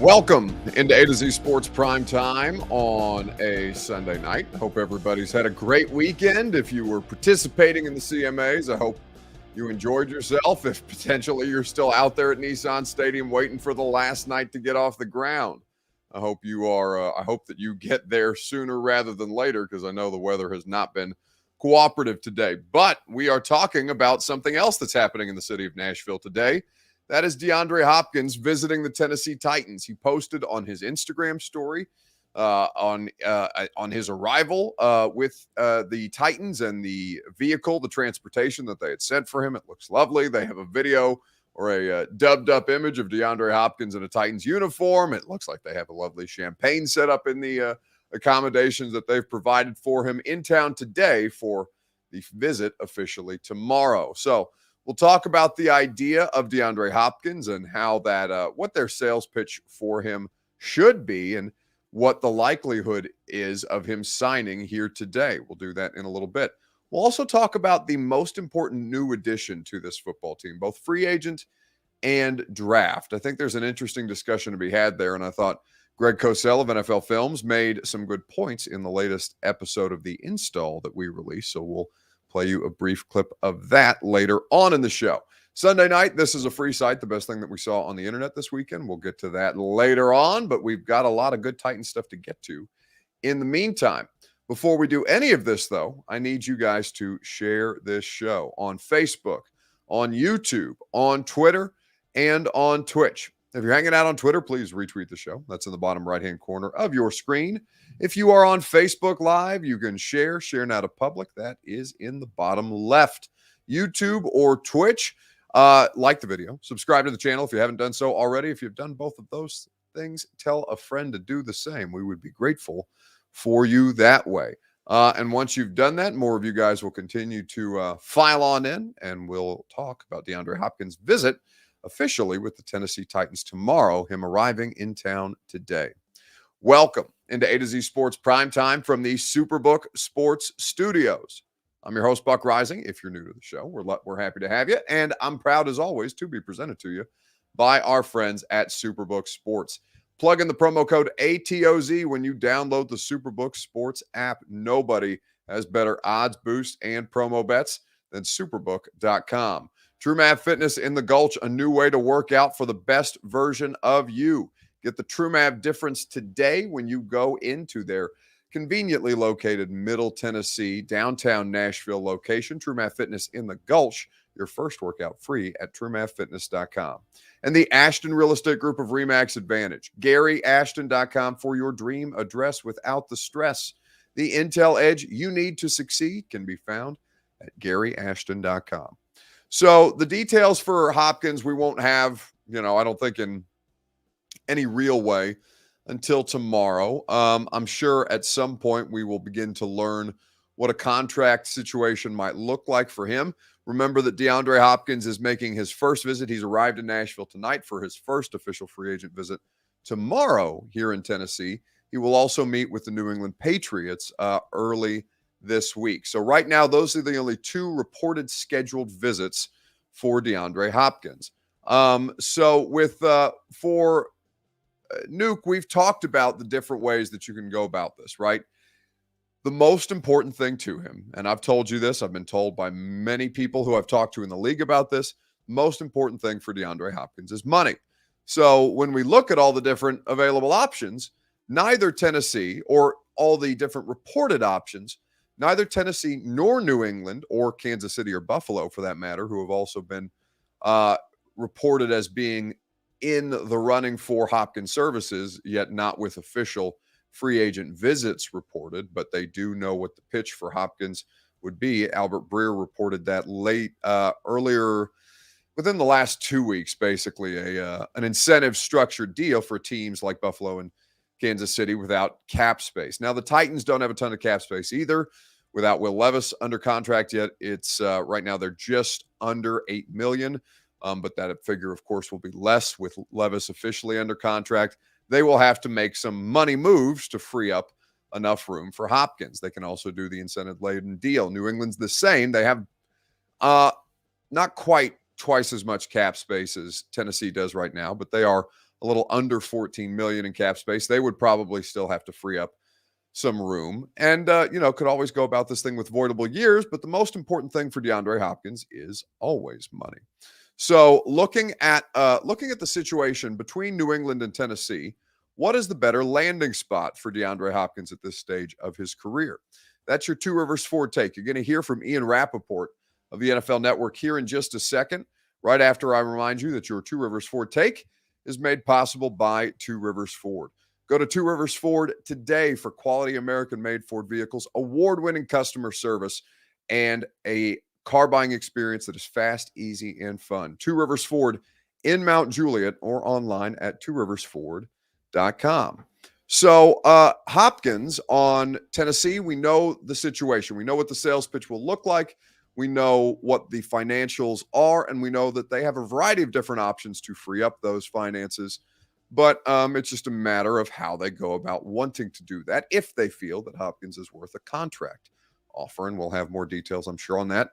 Welcome into A to Z Sports Prime Time on a Sunday night. Hope everybody's had a great weekend. If you were participating in the CMAs, I hope you enjoyed yourself. If potentially you're still out there at Nissan Stadium waiting for the last night to get off the ground, I hope you are. I hope that you get there sooner rather than later, because I know the weather has not been cooperative today. But we are talking about something else that's happening in the city of Nashville today. That is DeAndre Hopkins visiting the Tennessee Titans. He posted on his Instagram story on his arrival with the Titans and the vehicle, the transportation that they had sent for him. It looks lovely. They have a video or a dubbed-up image of DeAndre Hopkins in a Titans uniform. It looks like they have a lovely champagne set up in the accommodations that they've provided for him in town today for the visit officially tomorrow. So we'll talk about the idea of DeAndre Hopkins and how that what their sales pitch for him should be and what the likelihood is of him signing here today. We'll do that in a little bit. We'll also talk about the most important new addition to this football team, both free agent and draft. I think there's an interesting discussion to be had there, and I thought Greg Cosell of NFL Films made some good points in the latest episode of The Install that we released, so we'll play you a brief clip of that later on in the show. Sunday night, this is a free site, the best thing that we saw on the internet this weekend. We'll get to that later on, but we've got a lot of good Titan stuff to get to. In the meantime, before we do any of this, though, I need you guys to share this show on Facebook, on YouTube, on Twitter, and on Twitch. If you're hanging out on Twitter, please retweet the show. That's in the bottom right-hand corner of your screen. If you are on Facebook Live, you can share now to public. That is in the bottom left. YouTube or Twitch, like the video. Subscribe to the channel if you haven't done so already. If you've done both of those things, tell a friend to do the same. We would be grateful for you that way. And once you've done that, more of you guys will continue to file on in, and we'll talk about DeAndre Hopkins' visit officially with the Tennessee Titans tomorrow, him arriving in town today. Welcome into A to Z Sports Primetime from the Superbook Sports Studios. I'm your host, Buck Rising. If you're new to the show, we're happy to have you, and I'm proud, as always, to be presented to you by our friends at Superbook Sports. Plug in the promo code ATOZ when you download the Superbook Sports app. Nobody has better odds, boosts, and promo bets than Superbook.com. TrueMath Fitness in the Gulch, a new way to work out for the best version of you. Get the TrueMath difference today when you go into their conveniently located Middle Tennessee, downtown Nashville location. TrueMath Fitness in the Gulch, your first workout free at TrueMathFitness.com. And the Ashton Real Estate Group of RE/MAX Advantage. GaryAshton.com for your dream address without the stress. The intel edge you need to succeed can be found at GaryAshton.com. So the details for Hopkins we won't have, I don't think in any real way until tomorrow. I'm sure at some point we will begin to learn what a contract situation might look like for him. Remember that DeAndre Hopkins is making his first visit. He's arrived in Nashville tonight for his first official free agent visit tomorrow here in Tennessee. He will also meet with the New England Patriots early this week. So right now, those are the only two reported scheduled visits for DeAndre Hopkins. So for Nuke, we've talked about the different ways that you can go about this, right? The most important thing to him, and I've told you this, I've been told by many people who I've talked to in the league about this, most important thing for DeAndre Hopkins is money. So when we look at all the different available options, neither Tennessee or all the different reported options, neither Tennessee nor New England or Kansas City or Buffalo, for that matter, who have also been reported as being in the running for Hopkins services, yet not with official free agent visits reported, but they do know what the pitch for Hopkins would be. Albert Breer reported that earlier within the last 2 weeks, basically an incentive structured deal for teams like Buffalo and Kansas City without cap space. Now, the Titans don't have a ton of cap space either. Without Will Levis under contract yet, it's right now they're just under $8 million. But that figure, of course, will be less with Levis officially under contract. They will have to make some money moves to free up enough room for Hopkins. They can also do the incentive-laden deal. New England's the same. They have not quite twice as much cap space as Tennessee does right now, but they are a little under 14 million in cap space. They would probably still have to free up some room and, could always go about this thing with voidable years. But the most important thing for DeAndre Hopkins is always money. So looking at the situation between New England and Tennessee, what is the better landing spot for DeAndre Hopkins at this stage of his career? That's your Two Rivers Ford take. You're going to hear from Ian Rappaport of the NFL Network here in just a second, right after I remind you that your Two Rivers Ford take is made possible by Two Rivers Ford. Go to Two Rivers Ford today for quality American-made Ford vehicles, award-winning customer service, and a car buying experience that is fast, easy, and fun. Two Rivers Ford in Mount Juliet or online at tworiversford.com. So Hopkins on Tennessee, we know the situation. We know what the sales pitch will look like. We know what the financials are, and we know that they have a variety of different options to free up those finances. But it's just a matter of how they go about wanting to do that if they feel that Hopkins is worth a contract offer. And we'll have more details, I'm sure, on that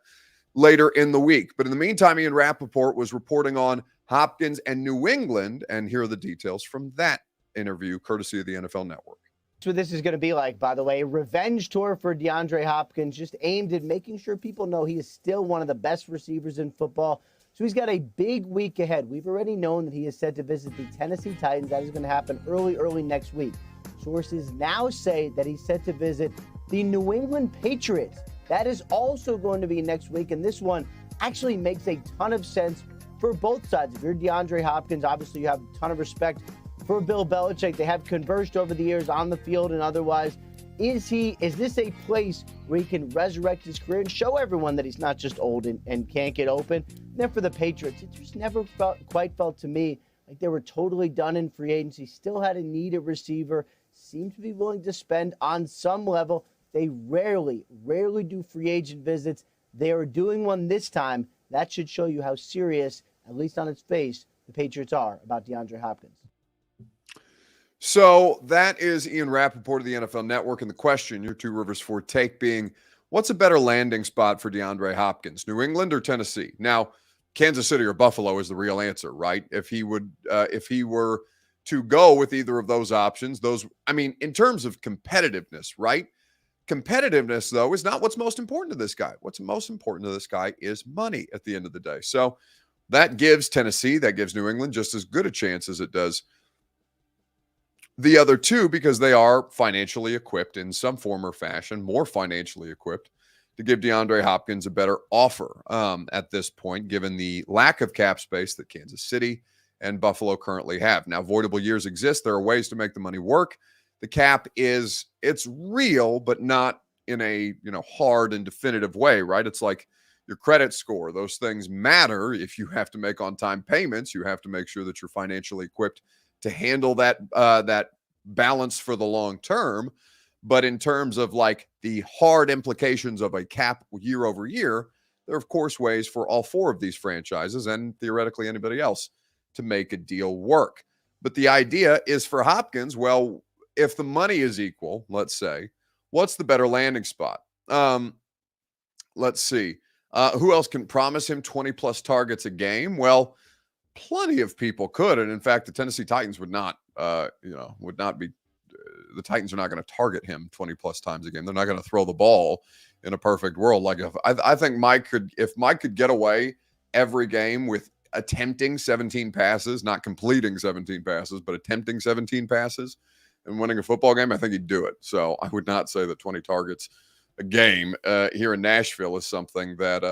later in the week. But in the meantime, Ian Rappaport was reporting on Hopkins and New England, and here are the details from that interview, courtesy of the NFL Network. That's what this is going to be like, by the way. Revenge tour for DeAndre Hopkins, just aimed at making sure people know he is still one of the best receivers in football. So he's got a big week ahead. We've already known that he is set to visit the Tennessee Titans. That is going to happen early next week. Sources now say that he's set to visit the New England Patriots. That is also going to be next week, and this one actually makes a ton of sense for both sides. If you're DeAndre Hopkins, obviously you have a ton of respect for Bill Belichick. They have converged over the years on the field and otherwise. Is this a place where he can resurrect his career and show everyone that he's not just old and can't get open? And then for the Patriots, it just never quite felt to me like they were totally done in free agency, still had a need at receiver, seemed to be willing to spend on some level. They rarely do free agent visits. They are doing one this time. That should show you how serious, at least on its face, the Patriots are about DeAndre Hopkins. So that is Ian Rappaport of the NFL Network. And the question, your Two Rivers Ford take, being, what's a better landing spot for DeAndre Hopkins, New England or Tennessee? Now, Kansas City or Buffalo is the real answer, right? If he were to go with either of those options, in terms of competitiveness, right? Competitiveness, though, is not what's most important to this guy. What's most important to this guy is money at the end of the day. So that gives Tennessee, that gives New England just as good a chance as it does the other two, because they are financially equipped in some form or fashion, more financially equipped to give DeAndre Hopkins a better offer at this point, given the lack of cap space that Kansas City and Buffalo currently have. Now, voidable years exist. There are ways to make the money work. The cap it's real, but not in a hard and definitive way, right? It's like your credit score. Those things matter. If you have to make on-time payments, you have to make sure that you're financially equipped to handle that balance for the long term. But in terms of like the hard implications of a cap year over year, there are, of course, ways for all four of these franchises and theoretically anybody else to make a deal work. But the idea is for Hopkins, well, if the money is equal, let's say, what's the better landing spot? Let's see. Who else can promise him 20-plus targets a game? Well, plenty of people could. And in fact, the Tennessee Titans would not be. The Titans are not going to target him 20-plus times a game. They're not going to throw the ball in a perfect world. Like I think if Mike could get away every game with attempting 17 passes, not completing 17 passes, but attempting 17 passes and winning a football game, I think he'd do it. So I would not say that 20 targets a game here in Nashville is something that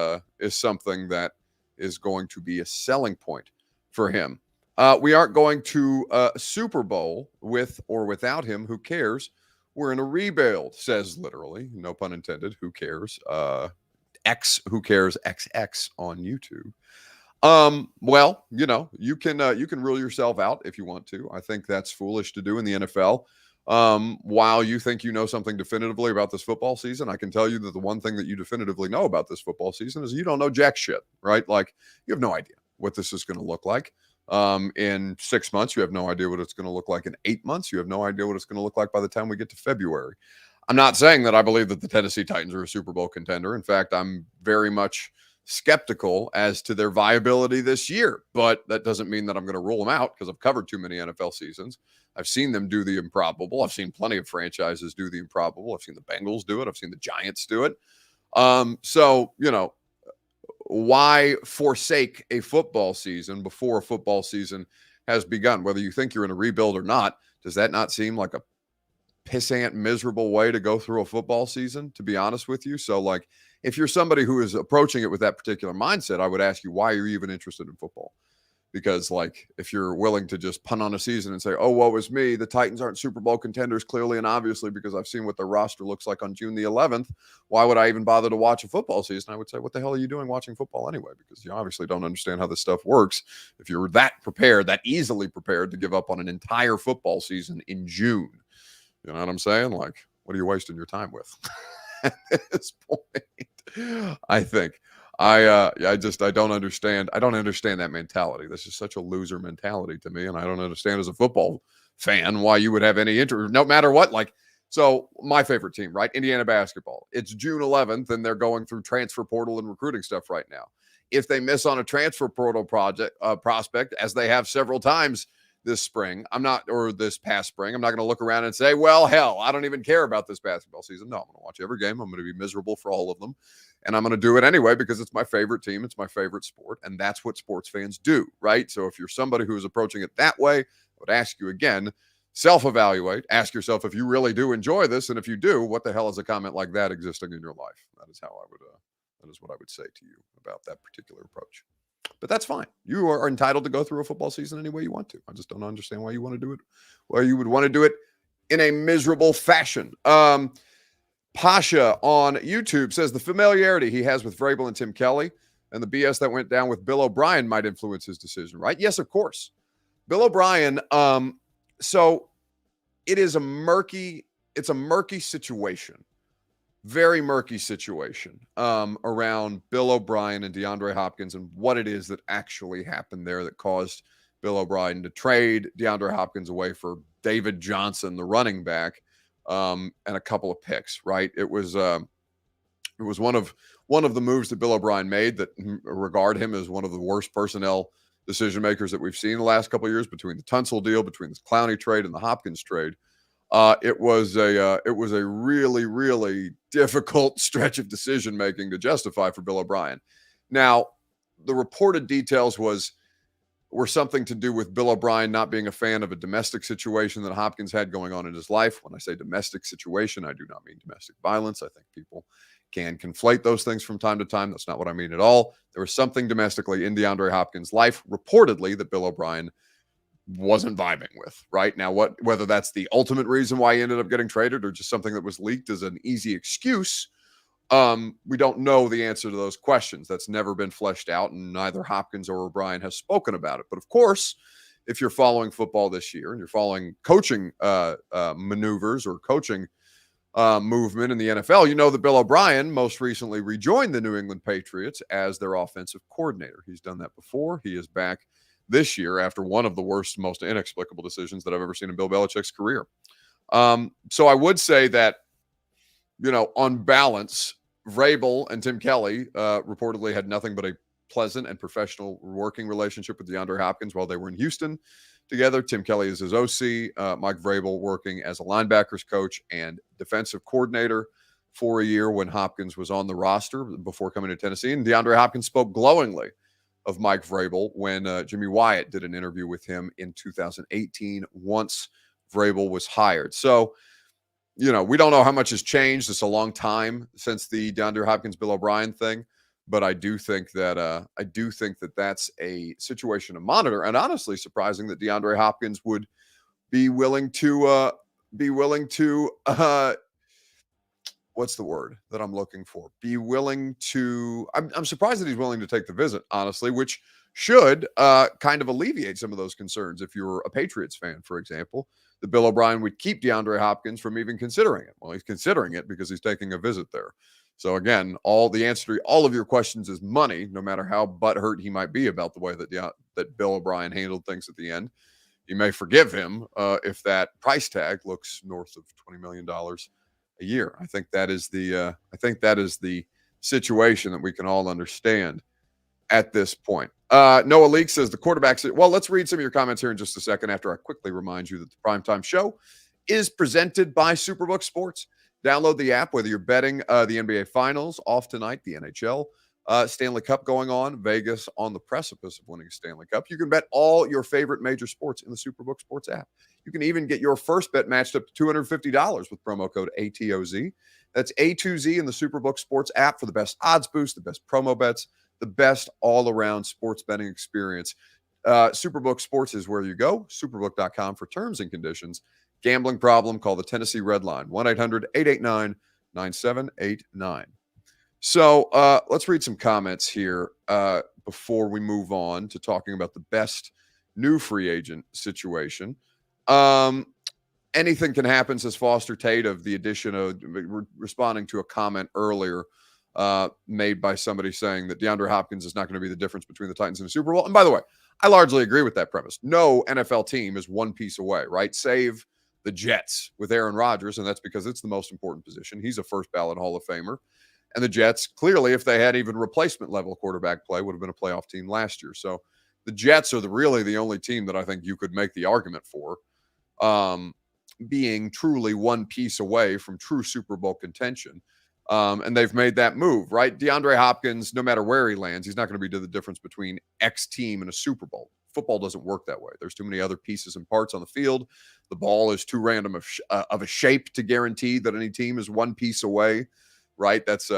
is going to be a selling point for him. We aren't going to a Super Bowl with or without him. Who cares? We're in a rebuild, says literally, no pun intended. Who cares? Who cares? XX on YouTube. Well, you can rule yourself out if you want to. I think that's foolish to do in the NFL. While you think you know something definitively about this football season, I can tell you that the one thing that you definitively know about this football season is you don't know jack shit, right? Like, you have no idea what this is going to look like. In 6 months, you have no idea what it's going to look like. In 8 months, you have no idea what it's going to look like by the time we get to February. I'm not saying that I believe that the Tennessee Titans are a Super Bowl contender. In fact, I'm very much skeptical as to their viability this year. But that doesn't mean that I'm going to rule them out because I've covered too many NFL seasons. I've seen them do the improbable. I've seen plenty of franchises do the improbable. I've seen the Bengals do it. I've seen the Giants do it. So, why forsake a football season before a football season has begun? Whether you think you're in a rebuild or not, does that not seem like a pissant, miserable way to go through a football season, to be honest with you? So, like, if you're somebody who is approaching it with that particular mindset, I would ask you, why are you even interested in football? Because, like, if you're willing to just punt on a season and say, oh, woe is me, the Titans aren't Super Bowl contenders clearly and obviously because I've seen what their roster looks like on June the 11th, why would I even bother to watch a football season? I would say, what the hell are you doing watching football anyway? Because you obviously don't understand how this stuff works. If you're that prepared, that easily prepared to give up on an entire football season in June, you know what I'm saying? Like, what are you wasting your time with at this point? I think. I don't understand. I don't understand that mentality. This is such a loser mentality to me. And I don't understand as a football fan why you would have any interest, no matter what. Like, so my favorite team, right? Indiana basketball. It's June 11th and they're going through transfer portal and recruiting stuff right now. If they miss on a transfer portal prospect, as they have several times this past spring, I'm not going to look around and say, well, hell, I don't even care about this basketball season. No, I'm going to watch every game. I'm going to be miserable for all of them. And I'm going to do it anyway because it's my favorite team. It's my favorite sport. And that's what sports fans do, right? So if you're somebody who is approaching it that way, I would ask you again, self-evaluate. Ask yourself if you really do enjoy this. And if you do, what the hell is a comment like that existing in your life? That is what I would say to you about that particular approach. But that's fine. You are entitled to go through a football season any way you want to. I just don't understand why you want to do it, why you would want to do it in a miserable fashion. Pasha on YouTube says the familiarity he has with Vrabel and Tim Kelly and the BS that went down with Bill O'Brien might influence his decision, right? Yes, of course. Bill O'Brien, so it's a murky situation. Very murky situation around Bill O'Brien and DeAndre Hopkins and what it is that actually happened there that caused Bill O'Brien to trade DeAndre Hopkins away for David Johnson, the running back, and a couple of picks, right? It was one of the moves that Bill O'Brien made that regard him as one of the worst personnel decision makers that we've seen the last couple of years, between the Tunsil deal, between the Clowney trade and the Hopkins trade. It was a really, really difficult stretch of decision making to justify for Bill O'Brien. Now, the reported details were something to do with Bill O'Brien not being a fan of a domestic situation that Hopkins had going on in his life. When I say domestic situation, I do not mean domestic violence. I think people can conflate those things from time to time. That's not what I mean at all. There was something domestically in DeAndre Hopkins' life, reportedly, that Bill O'Brien wasn't vibing with. Right now, whether that's the ultimate reason why he ended up getting traded or just something that was leaked as an easy excuse, we don't know the answer to those questions. That's never been fleshed out, and neither Hopkins or O'Brien has spoken about it. But of course, if you're following football this year and you're following coaching maneuvers or coaching movement in the NFL, you know that Bill O'Brien most recently rejoined the New England Patriots as their offensive coordinator. He's done that before. He is back this year after one of the worst, most inexplicable decisions that I've ever seen in Bill Belichick's career. So I would say that, on balance, Vrabel and Tim Kelly reportedly had nothing but a pleasant and professional working relationship with DeAndre Hopkins while they were in Houston together. Tim Kelly is his OC, Mike Vrabel working as a linebackers coach and defensive coordinator for a year when Hopkins was on the roster before coming to Tennessee. And DeAndre Hopkins spoke glowingly of Mike Vrabel when Jimmy Wyatt did an interview with him in 2018 once Vrabel was hired. So, we don't know how much has changed. It's a long time since the DeAndre Hopkins, Bill O'Brien thing, but I do think that that's a situation to monitor. And honestly, surprising that DeAndre Hopkins would be willing to what's the word that I'm looking for? I'm surprised that he's willing to take the visit, honestly, which should kind of alleviate some of those concerns. If you're a Patriots fan, for example, that Bill O'Brien would keep DeAndre Hopkins from even considering it. Well, he's considering it because he's taking a visit there. So again, the answer to all of your questions is money, no matter how butthurt he might be about the way that Bill O'Brien handled things at the end. You may forgive him if that price tag looks north of $20 million a year. I think that is the situation that we can all understand at this point. Noah Leak says the quarterbacks. Well, let's read some of your comments here in just a second after I quickly remind you that the Primetime Show is presented by Superbook Sports. Download the app, whether you're betting the NBA Finals off tonight, the NHL, Stanley Cup going on, Vegas on the precipice of winning a Stanley Cup. You can bet all your favorite major sports in the Superbook Sports app. You can even get your first bet matched up to $250 with promo code ATOZ. That's A2Z in the Superbook Sports app for the best odds boost, the best promo bets, the best all-around sports betting experience. Superbook Sports is where you go. Superbook.com for terms and conditions. Gambling problem, call the Tennessee Red Line, 1-800-889-9789. So let's read some comments here before we move on to talking about the best new free agent situation. Anything can happen, says Foster Tate, of the addition of responding to a comment earlier made by somebody saying that DeAndre Hopkins is not going to be the difference between the Titans and the Super Bowl. And by the way, I largely agree with that premise. No NFL team is one piece away, right? Save the Jets with Aaron Rodgers, and that's because it's the most important position. He's a first ballot Hall of Famer. And the Jets, clearly, if they had even replacement level quarterback play, would have been a playoff team last year. So the Jets are really the only team that I think you could make the argument for being truly one piece away from true Super Bowl contention. And they've made that move, right? DeAndre Hopkins, no matter where he lands, he's not going to be the difference between X team and a Super Bowl. Football doesn't work that way. There's too many other pieces and parts on the field. The ball is too random of a shape to guarantee that any team is one piece away, right? That's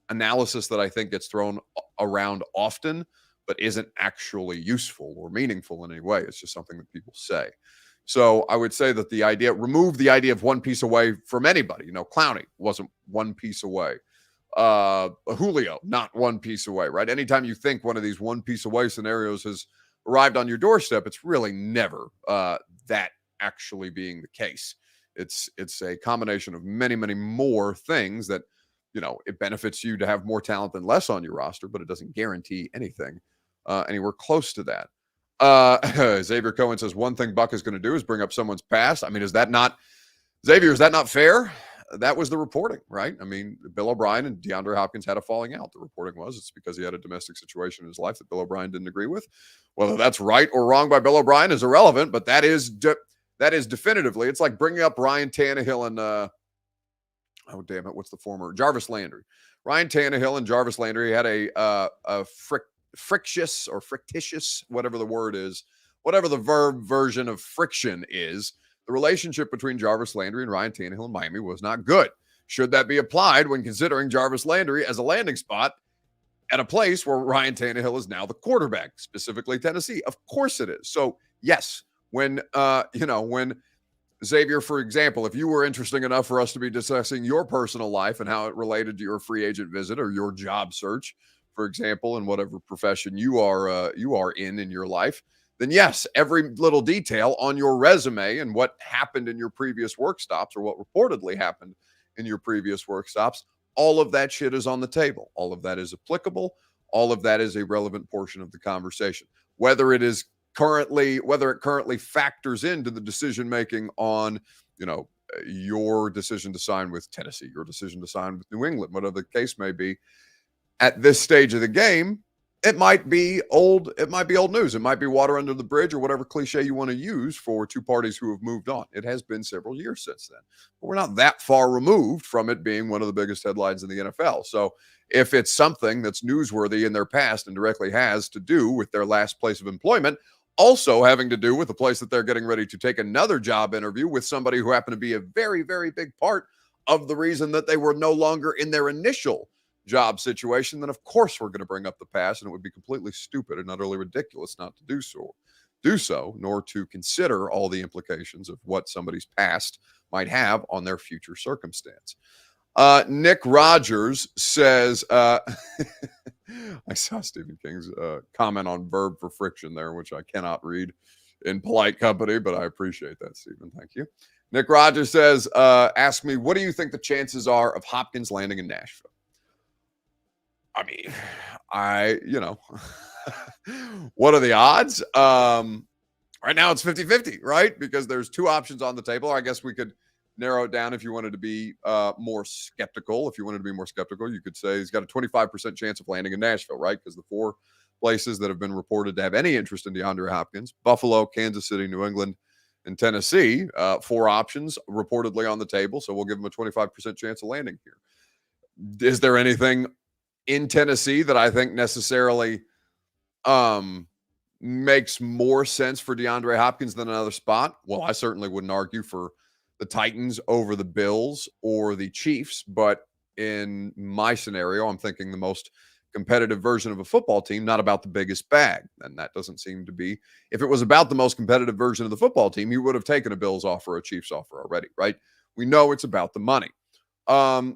analysis that I think gets thrown around often, but isn't actually useful or meaningful in any way. It's just something that people say. So I would say that remove the idea of one piece away from anybody. Clowney wasn't one piece away. Julio, not one piece away, right? Anytime you think one of these one piece away scenarios has arrived on your doorstep, it's really never that actually being the case. It's a combination of many, many more things that, it benefits you to have more talent than less on your roster, but it doesn't guarantee anything anywhere close to that. Xavier Cohen says one thing Buck is going to do is bring up someone's past. I mean, is that not fair? That was the reporting, right? I mean, Bill O'Brien and DeAndre Hopkins had a falling out. The reporting was it's because he had a domestic situation in his life that Bill O'Brien didn't agree with. Whether that's right or wrong by Bill O'Brien is irrelevant, but that is definitively. It's like bringing up Ryan Tannehill and what's the former Jarvis Landry? Ryan Tannehill and Jarvis Landry had a frictious or frictitious, whatever the word is, whatever the verb version of friction is. The relationship between Jarvis Landry and Ryan Tannehill in Miami was not good. Should that be applied when considering Jarvis Landry as a landing spot at a place where Ryan Tannehill is now the quarterback, specifically Tennessee? Of course it is. So yes, when Xavier, for example, if you were interesting enough for us to be discussing your personal life and how it related to your free agent visit or your job search, for example, in whatever profession you are in your life, then yes, every little detail on your resume and what happened in your previous work stops or what reportedly happened in your previous work stops, all of that shit is on the table. All of that is applicable. All of that is a relevant portion of the conversation. Whether it currently factors into the decision-making on, your decision to sign with Tennessee, your decision to sign with New England, whatever the case may be, at this stage of the game, it might be old news. It might be water under the bridge or whatever cliche you want to use for two parties who have moved on. It has been several years since then, but we're not that far removed from it being one of the biggest headlines in the NFL. So if it's something that's newsworthy in their past and directly has to do with their last place of employment, also having to do with the place that they're getting ready to take another job interview with somebody who happened to be a very, very big part of the reason that they were no longer in their initial job situation, then of course we're going to bring up the past, and it would be completely stupid and utterly ridiculous not to do so, nor to consider all the implications of what somebody's past might have on their future circumstance. Nick Rogers says, I saw Stephen King's comment on verb for friction there, which I cannot read in polite company, but I appreciate that, Stephen. Thank you. Nick Rogers says, ask me, what do you think the chances are of Hopkins landing in Nashville? I mean, what are the odds? Right now it's 50-50, right? Because there's two options on the table. Or I guess we could narrow it down if you wanted to be more skeptical. If you wanted to be more skeptical, you could say he's got a 25% chance of landing in Nashville, right? Because the 4 places that have been reported to have any interest in DeAndre Hopkins: Buffalo, Kansas City, New England, and Tennessee. 4 options reportedly on the table. So we'll give him a 25% chance of landing here. Is there anything in Tennessee that I think necessarily makes more sense for DeAndre Hopkins than another spot? Well, I certainly wouldn't argue for the Titans over the Bills or the Chiefs, but in my scenario, I'm thinking the most competitive version of a football team, not about the biggest bag. And that doesn't seem to be. If it was about the most competitive version of the football team, you would have taken a Bills offer or a Chiefs offer already, right? We know it's about the money.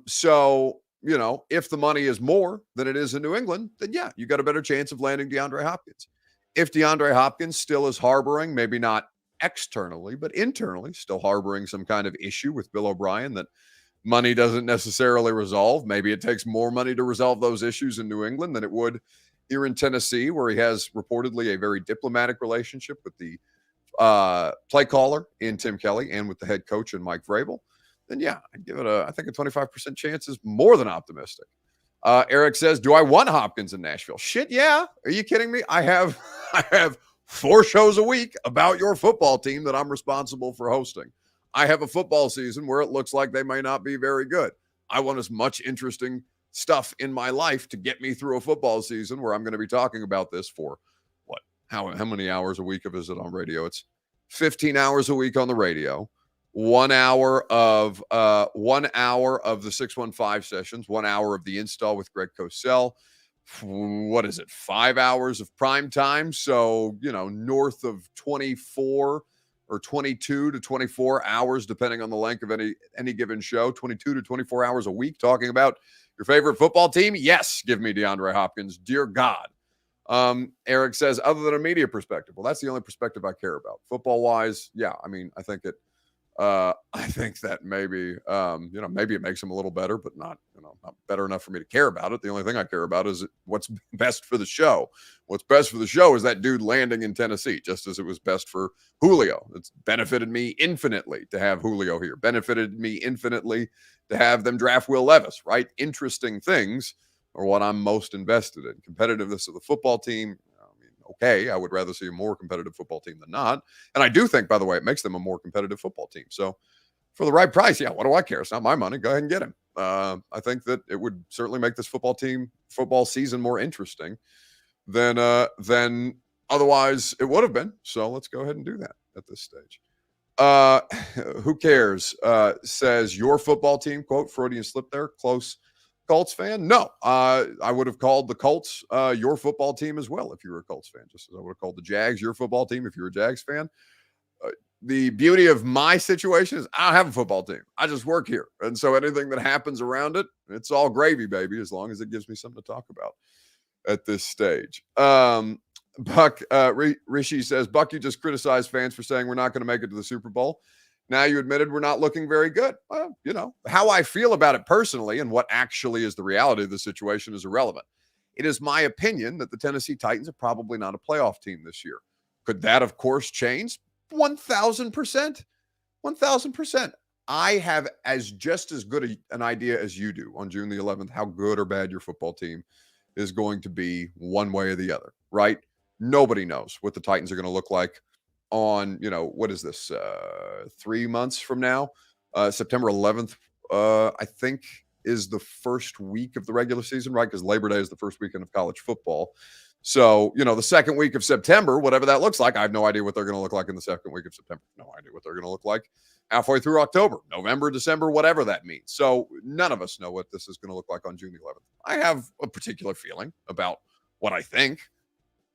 So, you know, if the money is more than it is in New England, then yeah, you got a better chance of landing DeAndre Hopkins. If DeAndre Hopkins still is harboring, maybe not externally, but internally, still harboring some kind of issue with Bill O'Brien that money doesn't necessarily resolve. Maybe it takes more money to resolve those issues in New England than it would here in Tennessee, where he has reportedly a very diplomatic relationship with the play caller in Tim Kelly and with the head coach in Mike Vrabel. Then yeah, I'd give it I think a 25% chance is more than optimistic. Eric says, do I want Hopkins in Nashville? Shit, yeah. Are you kidding me? I have 4 shows a week about your football team that I'm responsible for hosting. I have a football season where it looks like they may not be very good. I want as much interesting stuff in my life to get me through a football season where I'm going to be talking about this for what? How many hours a week is it on radio? It's 15 hours a week on the radio. 1 hour of the 615 sessions, 1 hour of the install with Greg Cosell. What is it? 5 hours of prime time. So, you know, north of 24 or 22 to 24 hours, depending on the length of any given show, 22 to 24 hours a week talking about your favorite football team. Yes, give me DeAndre Hopkins. Dear God. Eric says, other than a media perspective, well, that's the only perspective I care about. Football wise, yeah, I mean, I think that maybe, maybe it makes him a little better, but not better enough for me to care about it. The only thing I care about is what's best for the show. What's best for the show is that dude landing in Tennessee, just as it was best for Julio. It's benefited me infinitely to have Julio here. Benefited me infinitely to have them draft Will Levis, right? Interesting things are what I'm most invested in. Competitiveness of the football team. Okay, I would rather see a more competitive football team than not. And I do think, by the way, it makes them a more competitive football team. So for the right price, yeah, what do I care? It's not my money. Go ahead and get him. I think that it would certainly make this football season more interesting than otherwise it would have been. So let's go ahead and do that at this stage. Who cares? Says your football team, quote, Freudian slip there, close Colts fan? No, I would have called the Colts your football team as well if you were a Colts fan, just as I would have called the Jags your football team if you're a Jags fan. The beauty of my situation is I don't have a football team. I just work here. And so anything that happens around it, it's all gravy, baby, as long as it gives me something to talk about at this stage. Buck, Rishi says, Buck, you just criticized fans for saying we're not going to make it to the Super Bowl. Now you admitted we're not looking very good. Well, you know, how I feel about it personally and what actually is the reality of the situation is irrelevant. It is my opinion that the Tennessee Titans are probably not a playoff team this year. Could that, of course, change? 1,000%. 1,000%. I have just as good an idea as you do on June the 11th how good or bad your football team is going to be one way or the other, right? Nobody knows what the Titans are going to look like on, what is this, 3 months from now? September 11th, I think, is the first week of the regular season, right? Because Labor Day is the first weekend of college football. So, the second week of September, whatever that looks like, I have no idea what they're going to look like in the second week of September. No idea what they're going to look like halfway through October, November, December, whatever that means. So none of us know what this is going to look like on June the 11th. I have a particular feeling about what I think.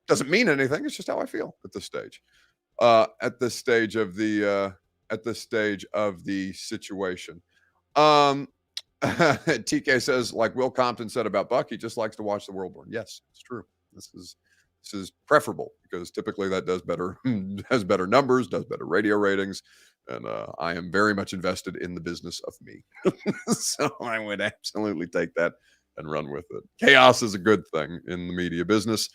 Doesn't mean anything. It's just how I feel at this stage. At this stage of the situation. TK says, like Will Compton said about Buck, he just likes to watch the world burn. Yes, it's true. This is preferable because typically that does better, has better numbers, does better radio ratings, and I am very much invested in the business of me. So I would absolutely take that and run with it. Chaos is a good thing in the media business.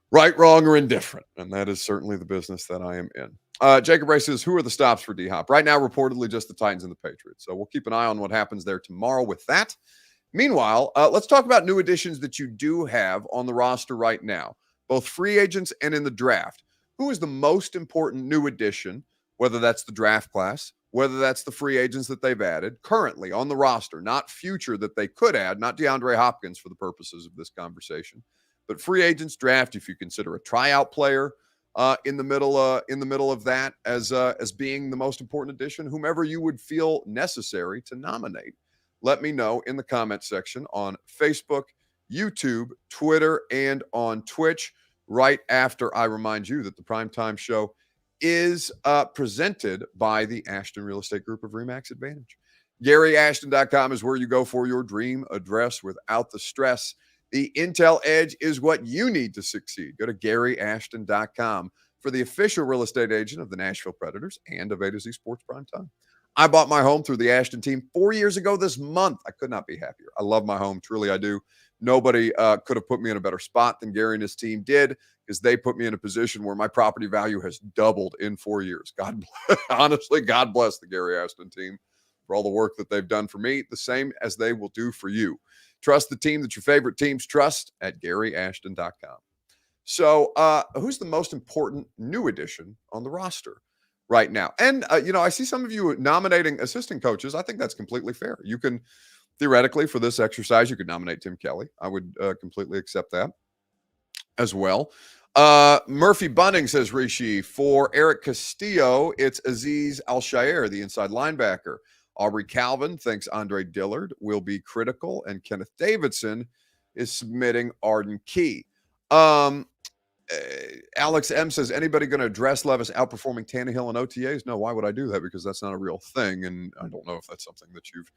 Right, wrong, or indifferent. And that is certainly the business that I am in. Jacob Ray says, who are the stops for D-Hop? Right now, reportedly just the Titans and the Patriots. So we'll keep an eye on what happens there tomorrow with that. Meanwhile, let's talk about new additions that you do have on the roster right now, both free agents and in the draft. Who is the most important new addition, whether that's the draft class, whether that's the free agents that they've added currently on the roster, not future that they could add, not DeAndre Hopkins for the purposes of this conversation, but free agents, draft, if you consider a tryout player, in the middle of that as being the most important addition, whomever you would feel necessary to nominate. Let me know in the comment section on Facebook, YouTube, Twitter, and on Twitch right after I remind you that the Primetime Show is presented by the Ashton Real Estate Group of RE/MAX Advantage. GaryAshton.com is where you go for your dream address without the stress. The Intel Edge is what you need to succeed. Go to GaryAshton.com for the official real estate agent of the Nashville Predators and of A to Z Sports Primetime. I bought my home through the Ashton team 4 years ago this month. I could not be happier. I love my home. Truly, I do. Nobody could have put me in a better spot than Gary and his team did, because they put me in a position where my property value has doubled in 4 years. Honestly, God bless the Gary Ashton team for all the work that they've done for me, the same as they will do for you. Trust the team that your favorite teams trust at GaryAshton.com. So who's the most important new addition on the roster right now? And, I see some of you nominating assistant coaches. I think that's completely fair. You can, theoretically, for this exercise, you could nominate Tim Kelly. I would completely accept that as well. Murphy Bunning says, Rishi, for Eric Castillo, it's Aziz Al-Shair, the inside linebacker. Aubrey Calvin thinks Andre Dillard will be critical, and Kenneth Davidson is submitting Arden Key. Alex M says, anybody going to address Levis outperforming Tannehill and OTAs? No, why would I do that? Because that's not a real thing, and I don't know if that's something that you've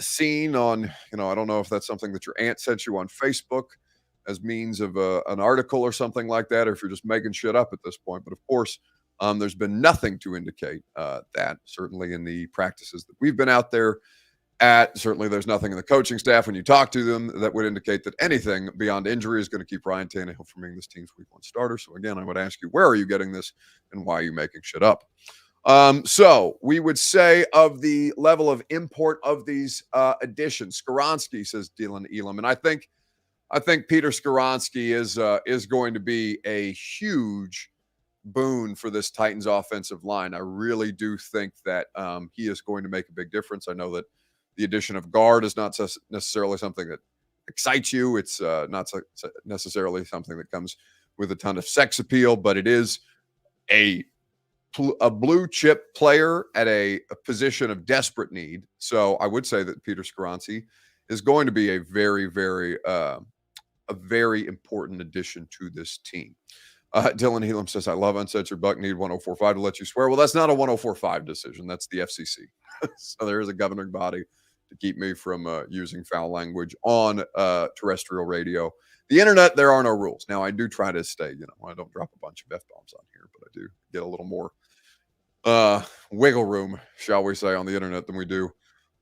seen on, I don't know if that's something that your aunt sent you on Facebook as means of an article or something like that, or if you're just making shit up at this point. But of course, there's been nothing to indicate that, certainly in the practices that we've been out there at. Certainly there's nothing in the coaching staff when you talk to them that would indicate that anything beyond injury is going to keep Ryan Tannehill from being this team's week 1 starter. So again, I would ask you, where are you getting this and why are you making shit up? So we would say of the level of import of these additions, Skoronski, says Dylan Elam, and I think Peter Skoronski is going to be a huge boon for this Titans offensive line. I really do think that he is going to make a big difference. I know that the addition of guard is not necessarily something that excites you. It's not necessarily something that comes with a ton of sex appeal, but it is a blue chip player at a position of desperate need. So I would say that Peter Skoronski is going to be a very, very important addition to this team. Dylan Helam says, I love uncensored Buck, need 1045 to let you swear. Well, that's not a 1045 decision. That's the FCC. So there is a governing body to keep me from using foul language on terrestrial radio. The internet, there are no rules. Now, I do try to stay, I don't drop a bunch of F-bombs on here, but I do get a little more wiggle room, shall we say, on the internet than we do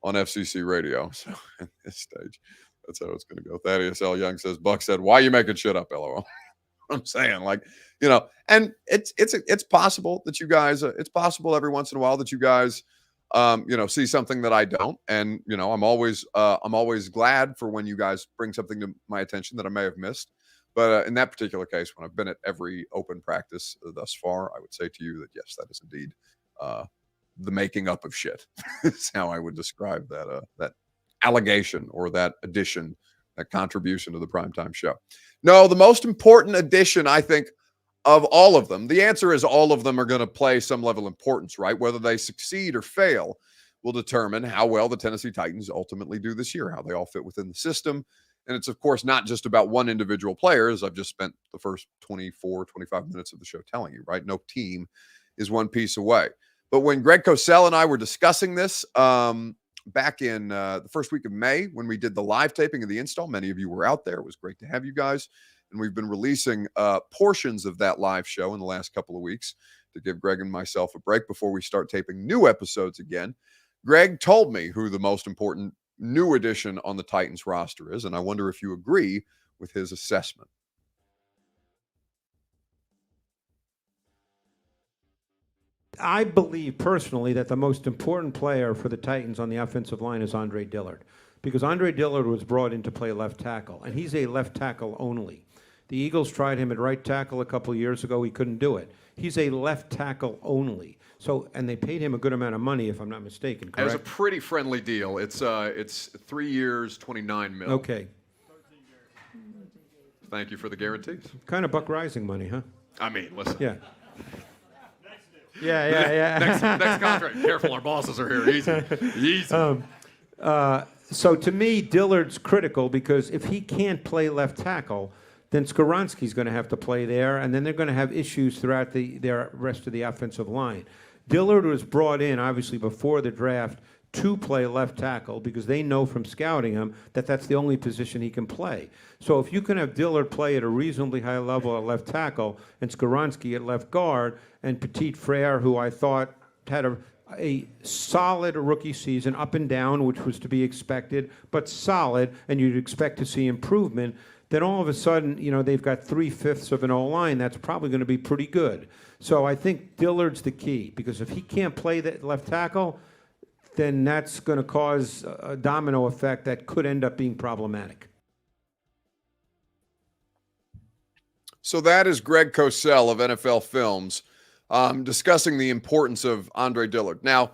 on FCC radio. So at this stage, that's how it's going to go. Thaddeus L. Young says, Buck said, why are you making shit up, LOL? I'm saying, and it's possible that you guys, it's possible every once in a while that you guys, see something that I don't. And, I'm always glad for when you guys bring something to my attention that I may have missed. But in that particular case, when I've been at every open practice thus far, I would say to you that, yes, that is indeed the making up of shit. Is how I would describe that allegation or that addition, that contribution to the primetime show. No, the most important addition, I think, of all of them, the answer is all of them are going to play some level of importance, right? Whether they succeed or fail will determine how well the Tennessee Titans ultimately do this year, how they all fit within the system. And it's, of course, not just about one individual player, as I've just spent the first 24, 25 minutes of the show telling you, right? No team is one piece away. But when Greg Cosell and I were discussing this back in the first week of May, when we did the live taping of the install, many of you were out there. It was great to have you guys. And we've been releasing portions of that live show in the last couple of weeks to give Greg and myself a break before we start taping new episodes again. Greg told me who the most important new addition on the Titans roster is, and I wonder if you agree with his assessment. I believe personally that the most important player for the Titans on the offensive line is Andre Dillard, because Andre Dillard was brought in to play left tackle, and he's a left tackle only. The Eagles tried him at right tackle a couple of years ago. He couldn't do it. He's a left tackle only. So, and they paid him a good amount of money, if I'm not mistaken, correct? It was a pretty friendly deal. It's 3 years, $29 million. Okay. Thank you for the guarantees. Kind of Buck Rising money, huh? I mean, listen. Yeah. Yeah. Next contract. Careful, our bosses are here. Easy. So to me, Dillard's critical because if he can't play left tackle, then Skoronski's going to have to play there, and then they're going to have issues throughout their rest of the offensive line. Dillard was brought in, obviously, before the draft to play left tackle because they know from scouting him that that's the only position he can play. So if you can have Dillard play at a reasonably high level at left tackle and Skoronski at left guard and Petit Frere, who I thought had a solid rookie season, up and down, which was to be expected, but solid, and you'd expect to see improvement, then all of a sudden, they've got 3/5 of an O-line. That's probably going to be pretty good. So I think Dillard's the key, because if he can't play that left tackle, then that's going to cause a domino effect that could end up being problematic. So that is Greg Cosell of NFL Films discussing the importance of Andre Dillard. Now,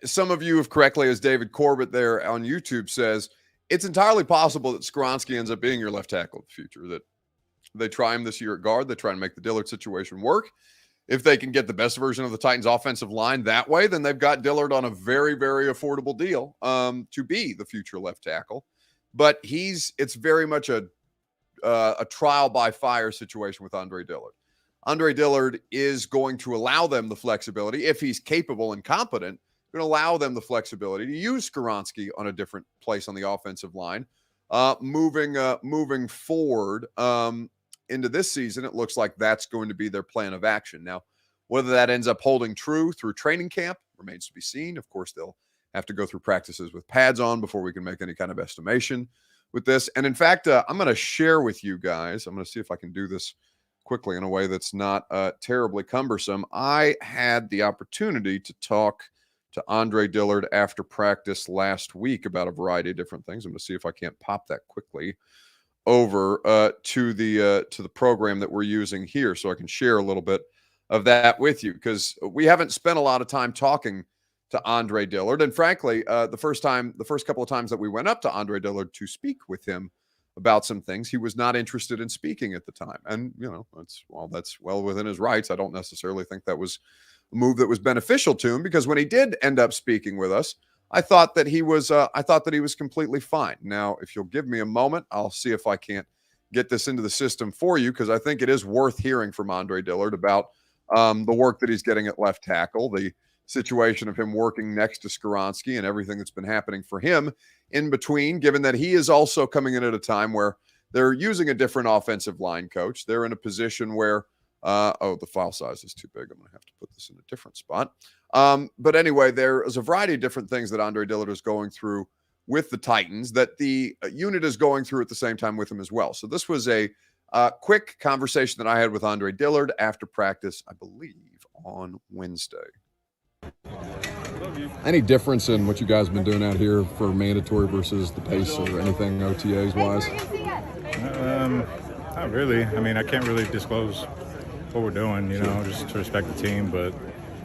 some of you have correctly, as David Corbett there on YouTube says, it's entirely possible that Skoronski ends up being your left tackle in the future, that they try him this year at guard. They try to make the Dillard situation work. If they can get the best version of the Titans offensive line that way, then they've got Dillard on a very, very affordable deal to be the future left tackle. But it's very much a trial by fire situation with Andre Dillard. Andre Dillard is going to allow them the flexibility, if he's capable and competent, going to allow them the flexibility to use Skoronski on a different place on the offensive line. Moving forward into this season, it looks like that's going to be their plan of action. Now, whether that ends up holding true through training camp remains to be seen. Of course, they'll have to go through practices with pads on before we can make any kind of estimation with this. And in fact, I'm going to share with you guys, I'm going to see if I can do this quickly in a way that's not terribly cumbersome. I had the opportunity to talk to Andre Dillard after practice last week about a variety of different things. I'm going to see if I can't pop that quickly over to the program that we're using here so I can share a little bit of that with you, because we haven't spent a lot of time talking to Andre Dillard. And frankly, the first couple of times that we went up to Andre Dillard to speak with him about some things, he was not interested in speaking at the time. And, that's well within his rights. I don't necessarily think that was a move that was beneficial to him, because when he did end up speaking with us, I thought that he was completely fine. Now, if you'll give me a moment, I'll see if I can't get this into the system for you, because I think it is worth hearing from Andre Dillard about the work that he's getting at left tackle, the situation of him working next to Skoronski and everything that's been happening for him in between, given that he is also coming in at a time where they're using a different offensive line coach. They're in a position where, the file size is too big. I'm going to have to put this in a different spot. But anyway, there is a variety of different things that Andre Dillard is going through with the Titans that the unit is going through at the same time with him as well. So this was a quick conversation that I had with Andre Dillard after practice, I believe, on Wednesday. Any difference in what you guys have been doing out here for mandatory versus the pace or anything OTAs wise? Not really. I mean, I can't really disclose what we're doing, just to respect the team. But,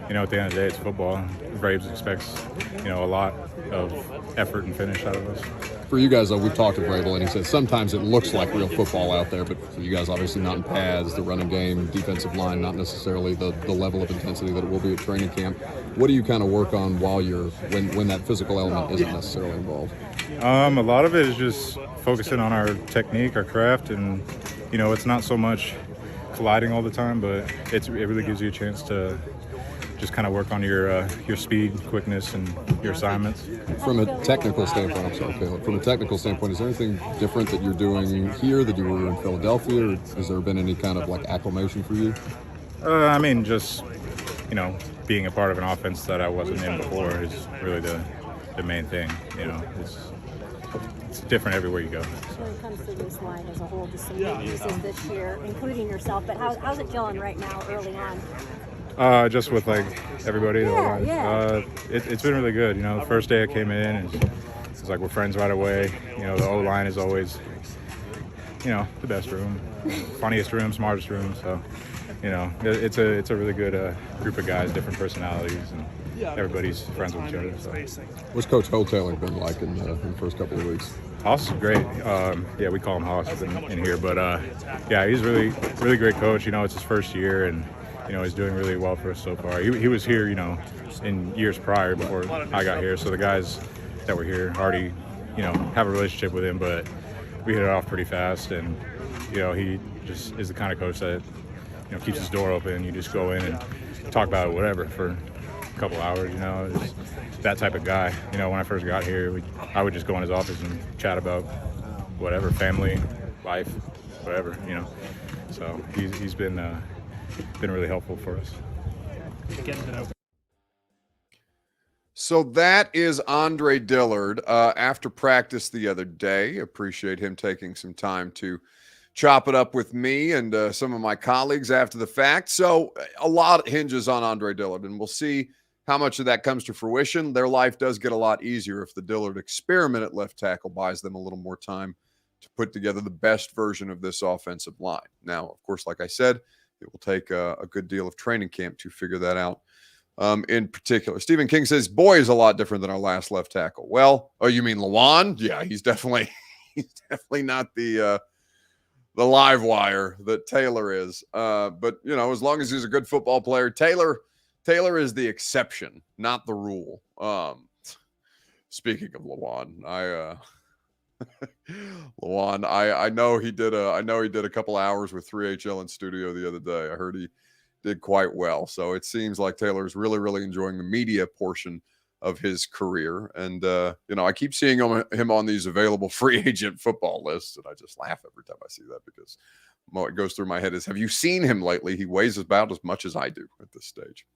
at the end of the day, it's football. Braves expects, a lot of effort and finish out of us. For you guys, though, we've talked to Vrabel, and he said sometimes it looks like real football out there, but for you guys, obviously not in pads, the running game, defensive line, not necessarily the level of intensity that it will be at training camp. What do you kind of work on while when that physical element isn't necessarily involved? A lot of it is just focusing on our technique, our craft, and, it's not so much colliding all the time, but it really gives you a chance to just kind of work on your speed, quickness, and your assignments. From a technical standpoint, I'm sorry, Caleb. From a technical standpoint, is there anything different that you're doing here that you were in Philadelphia, or has there been any kind of acclimation for you? Just being a part of an offense that I wasn't in before is really the main thing. It's different everywhere you go. When it comes to this line as a whole, just some new pieces this year, including yourself, but how's it feeling right now, early on? Just with like everybody. It's been really good. The first day I came in, it's like we're friends right away. The O-line is always, the best room, funniest room, smartest room. So, it's a really good group of guys, different personalities, and everybody's friends with each other. So. What's Coach Hoteling been like in the first couple of weeks? Hoss is great. We call him Hoss in here, but he's really, really great coach. It's his first year, and he's doing really well for us so far. He was here, in years prior before I got here, so the guys that were here already, have a relationship with him, but we hit it off pretty fast, and he just is the kind of coach that keeps his door open. You just go in and talk about whatever for a couple hours. Just that type of guy. When I first got here, I would just go in his office and chat about whatever, family, life, whatever. So he's been really helpful for us. So that is Andre Dillard after practice the other day. Appreciate him taking some time to chop it up with me and some of my colleagues after the fact. So a lot hinges on Andre Dillard, and we'll see how much of that comes to fruition. Their life does get a lot easier if the Dillard experiment at left tackle buys them a little more time to put together the best version of this offensive line. Now, of course, like I said, it will take a good deal of training camp to figure that out. In particular, Stephen King says, boy is a lot different than our last left tackle. Well, oh, you mean Lawan? Yeah, he's definitely not the live wire that Taylor is. But as long as he's a good football player, Taylor is the exception, not the rule. Speaking of Lawan, I know he did a couple hours with 3HL in studio the other day. I heard he did quite well. So it seems like Taylor's really, really enjoying the media portion of his career. And, I keep seeing him on these available free agent football lists. And I just laugh every time I see that because what goes through my head is, have you seen him lately? He weighs about as much as I do at this stage.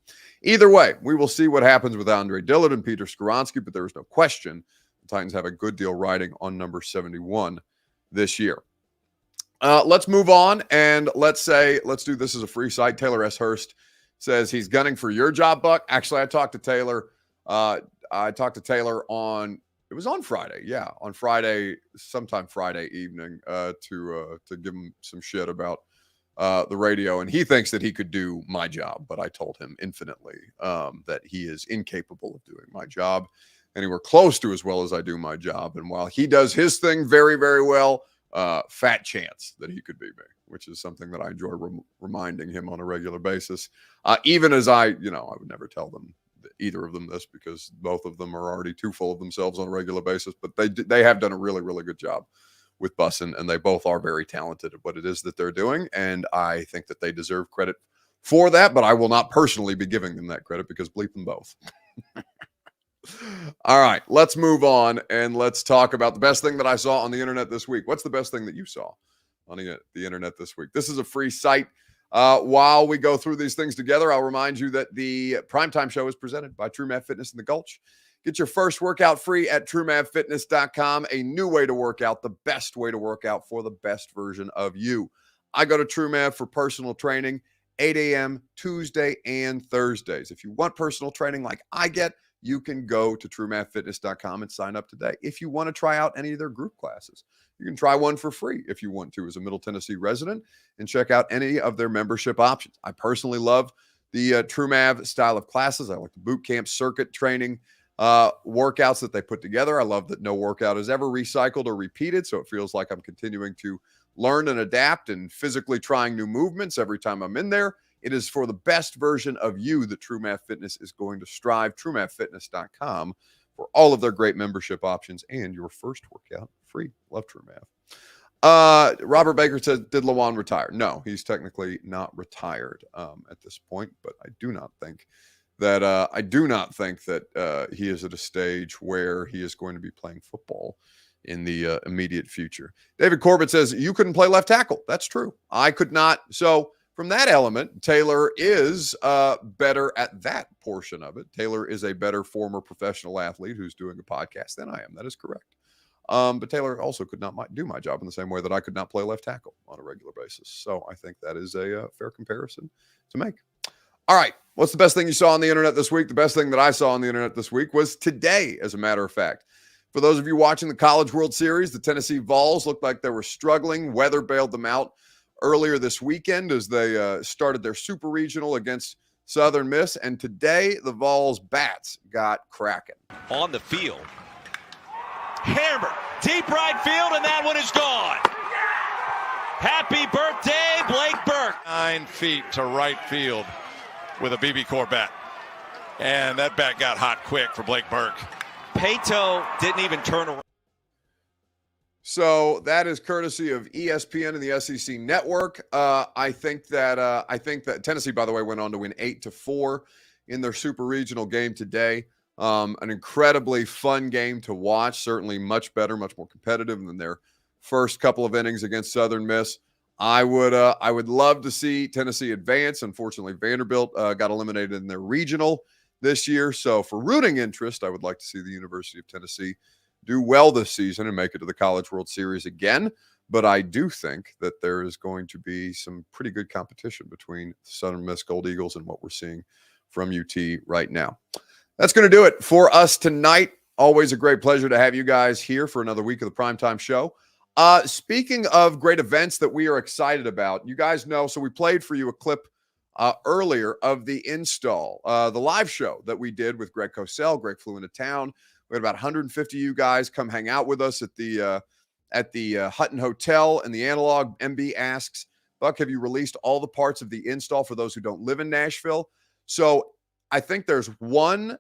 Either way, we will see what happens with Andre Dillard and Peter Skoronski, but there is no question the Titans have a good deal riding on number 71 this year. Let's move on, and let's do this as a free site. Taylor S. Hurst says he's gunning for your job, Buck. Actually, I talked to Taylor. It was on Friday. Yeah, on Friday, sometime Friday evening, to give him some shit about the radio, and he thinks that he could do my job, but I told him infinitely that he is incapable of doing my job anywhere close to as well as I do my job. And while he does his thing very, very well, fat chance that he could be me, which is something that I enjoy reminding him on a regular basis. Even as I would never tell them either of them this because both of them are already too full of themselves on a regular basis, but they have done a really, really good job with Bussin', and they both are very talented at what it is that they're doing. And I think that they deserve credit for that, but I will not personally be giving them that credit because bleep them both. All right, let's move on and let's talk about the best thing that I saw on the internet this week. What's the best thing that you saw on the internet this week? This is a free site. While we go through these things together, I'll remind you that the Primetime Show is presented by True Math Fitness in the Gulch. Get your first workout free at TrueMathFitness.com. A new way to work out, the best way to work out for the best version of you. I go to True Math for personal training, 8 a.m. Tuesday and Thursdays. If you want personal training like I get, you can go to TrueMathFitness.com and sign up today. If you want to try out any of their group classes, you can try one for free if you want to as a Middle Tennessee resident and check out any of their membership options. I personally love the True Math style of classes. I like the boot camp circuit training workouts that they put together. I love that no workout is ever recycled or repeated, so it feels like I'm continuing to learn and adapt and physically trying new movements every time I'm in there. It is for the best version of you that True Math Fitness is going to strive. TrueMathFitness.com for all of their great membership options and your first workout free. Love True Math. Robert Baker says, did Lawan retire? No, he's technically not retired at this point, but I do not think that he is at a stage where he is going to be playing football in the immediate future. David Corbett says, you couldn't play left tackle. That's true. I could not. So from that element, Taylor is better at that portion of it. Taylor is a better former professional athlete who's doing a podcast than I am. That is correct. But Taylor also could not do my job in the same way that I could not play left tackle on a regular basis. So I think that is a fair comparison to make. All right. What's the best thing you saw on the internet this week? The best thing that I saw on the internet this week was today, as a matter of fact. For those of you watching the College World Series, the Tennessee Vols looked like they were struggling. Weather bailed them out earlier this weekend as they started their Super Regional against Southern Miss. And today, the Vols bats got cracking. On the field. Hammer, deep right field, and that one is gone. Happy birthday, Blake Burke. 9 feet to right field with a BB Core bat. And that bat got hot quick for Blake Burke. Pato didn't even turn around. So that is courtesy of ESPN and the SEC Network. I think that Tennessee, by the way, went on to win 8-4 in their Super Regional game today. An incredibly fun game to watch. Certainly much better, much more competitive than their first couple of innings against Southern Miss. I would love to see Tennessee advance. Unfortunately, Vanderbilt got eliminated in their regional this year. So for rooting interest, I would like to see the University of Tennessee do well this season and make it to the College World Series again. But I do think that there is going to be some pretty good competition between Southern Miss Gold Eagles and what we're seeing from UT right now. That's going to do it for us tonight. Always a great pleasure to have you guys here for another week of the Primetime Show. Speaking of great events that we are excited about, you guys know, so we played for you a clip earlier of the install, the live show that we did with Greg Cosell. Greg flew into town. We had about 150 of you guys come hang out with us at the Hutton Hotel, and the Analog. MB asks, Buck, have you released all the parts of the install for those who don't live in Nashville? So I think there's one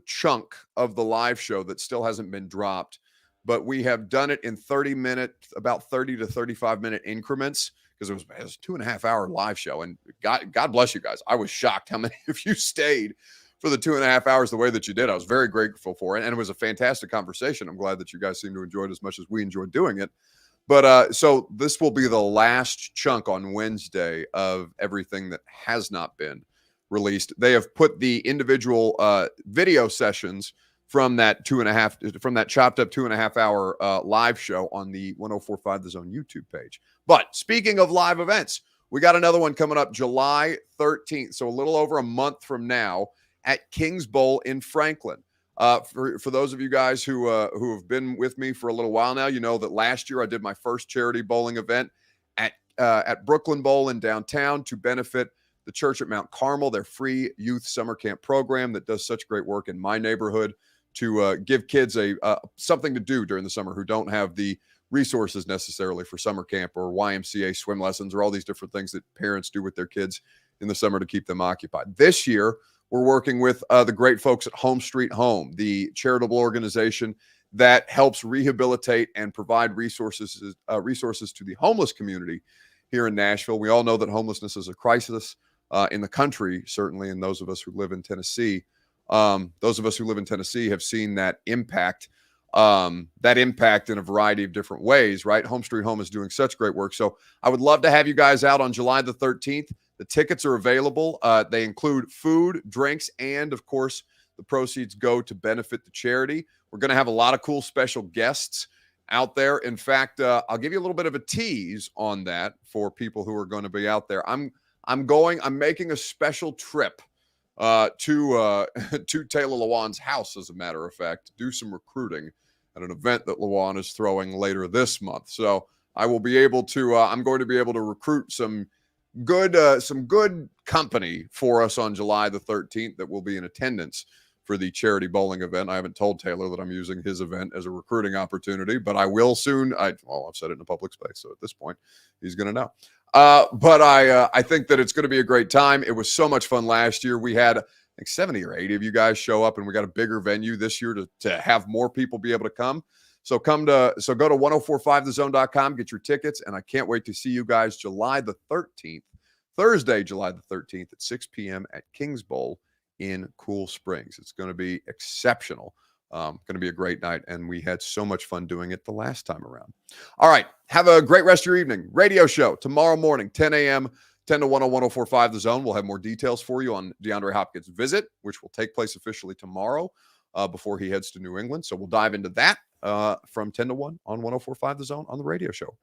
chunk of the live show that still hasn't been dropped, but we have done it in about 30 to 35 minute increments, because it was a 2.5 hour live show. And God bless you guys. I was shocked how many of you stayed for the 2.5 hours the way that you did. I was very grateful for it. And it was a fantastic conversation. I'm glad that you guys seem to enjoy it as much as we enjoyed doing it. But so this will be the last chunk on Wednesday of everything that has not been released. They have put the individual video sessions from that chopped up 2.5 hour live show on the 104.5 The Zone YouTube page. But speaking of live events, we got another one coming up July 13th. So a little over a month from now at Kings Bowl in Franklin. For those of you guys who have been with me for a little while now, you know that last year I did my first charity bowling event at Brooklyn Bowl in downtown to benefit the Church at Mount Carmel, their free youth summer camp program that does such great work in my neighborhood to give kids something to do during the summer who don't have the resources necessarily for summer camp or YMCA swim lessons or all these different things that parents do with their kids in the summer to keep them occupied. This year, we're working with the great folks at Home Street Home, the charitable organization that helps rehabilitate and provide resources to the homeless community here in Nashville. We all know that homelessness is a crisis in the country, certainly, and those of us who live in Tennessee. Those of us who live in Tennessee have seen that impact in a variety of different ways, right? Home Street Home is doing such great work. So I would love to have you guys out on July the 13th. The tickets are available. They include food, drinks, and of course, the proceeds go to benefit the charity. We're going to have a lot of cool special guests out there. In fact, I'll give you a little bit of a tease on that for people who are going to be out there. I'm making a special trip to Taylor Lewan's house, as a matter of fact, to do some recruiting at an event that Lewan is throwing later this month. So I will be able to, I'm going to be able to recruit some good company for us on July the 13th that will be in attendance for the charity bowling event. I haven't told Taylor that I'm using his event as a recruiting opportunity, but I will soon. I've said it in a public space, so at this point, he's going to know. But I think that it's going to be a great time. It was so much fun last year. We had, I think, 70 or 80 of you guys show up, and we got a bigger venue this year to have more people be able to come. So go to 1045thezone.com, get your tickets, and I can't wait to see you guys July the 13th, Thursday, July the 13th at 6 p.m. at Kings Bowl in Cool Springs. It's going to be exceptional. Going to be a great night, and we had so much fun doing it the last time around. All right, have a great rest of your evening. Radio show tomorrow morning, 10 a.m., 10 to 1 on 104.5 The Zone. We'll have more details for you on DeAndre Hopkins' visit, which will take place officially tomorrow before he heads to New England. So we'll dive into that from 10 to 1 on 104.5 The Zone on the radio show.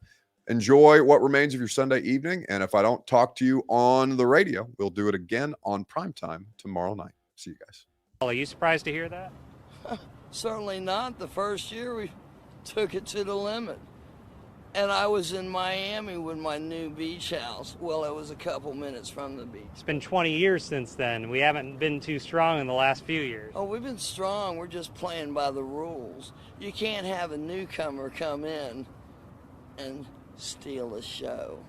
enjoy what remains of your Sunday evening. And if I don't talk to you on the radio, we'll do it again on primetime tomorrow night. See you guys. Are you surprised to hear that? Certainly not. The first year we took it to the limit. And I was in Miami with my new beach house. Well, it was a couple minutes from the beach. It's been 20 years since then. We haven't been too strong in the last few years. Oh, we've been strong. We're just playing by the rules. You can't have a newcomer come in and steal a show.